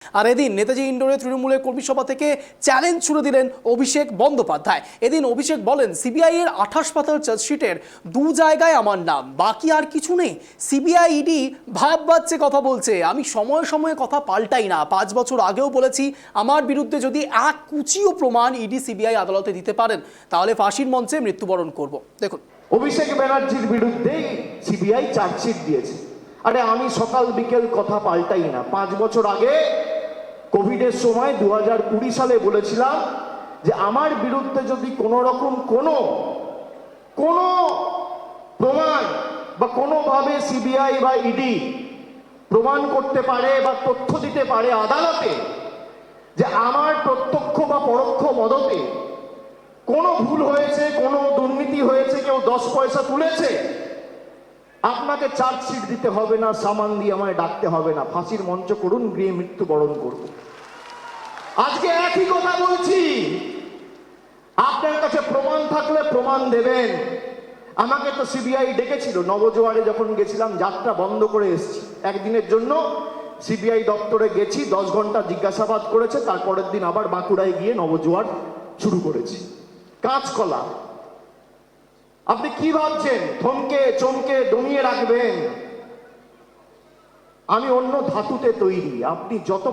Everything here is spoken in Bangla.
আর এদিন নেতাজি ইন্ডোরে তৃণমূলের কর্মী সভা থেকে চ্যালেঞ্জ ছুড়ে দিলেন অভিষেক বন্দ্যোপাধ্যায়। এদিন অভিষেক বলেন, সিবিআই এর 28 পাতার চার্জশিটের 2 জায়গায় আমার নাম, বাকি আর কিছু নেই। সিবিআই ইডি ভাব বাচ্চে কথা বলছে, আমি সময়ে সময়ে কথা পাল্টাই না। 5 বছর আগেও বলেছি, আমার বিরুদ্ধে যদি এক কুচিও প্রমাণ ইডি সিবিআই আদালতে দিতে পারেন, তাহলে ফাঁসির মঞ্চে মৃত্যুবরণ করব। দেখুন, অভিষেক ব্যানার্জির বিরুদ্ধে সিবিআই চার্জশিট দিয়েছে। আরে আমি সকাল বিকেল কথা পাল্টাই না। 5 বছর আগে কোভিডের সময় 2020 সালে বলেছিলাম যে আমার বিরুদ্ধে যদি কোনো রকম কোনো প্রমাণ বা কোনোভাবে সিবিআই বা ইডি প্রমাণ করতে পারে বা তথ্য দিতে পারে আদালতে যে আমার প্রত্যক্ষ বা পরোক্ষ মদতে কোনো ভুল হয়েছে, কোনো দুর্নীতি হয়েছে, কেউ 10 পয়সা তুলেছে, আপনাকে চার্জশিট দিতে হবে না, সামান দিয়ে আমায় ডাকতে হবে না, ফাঁসির মঞ্চ করুন, গিয়ে মৃত্যুবরণ করব। আজকে একই কথা বলছি, আপনার কাছে প্রমাণ থাকলে প্রমাণ দেবেন। আমাকে তো সিবিআই ডেকেছিল, নবজোয়ারে যখন গেছিলাম যাত্রা বন্ধ করে এসেছি, একদিনের জন্য সিবিআই দপ্তরে গেছি, 10 ঘন্টা জিজ্ঞাসাবাদ করেছে, তারপরের দিন আবার বাঁকুড়ায় গিয়ে নবজোয়ার শুরু করেছি। কাঁচকলা, আপনি কি ভাবছেন থমকে চমকে দমিয়ে রাখবেন? আমি অন্য ধাতুতে তৈরি, আপনি যত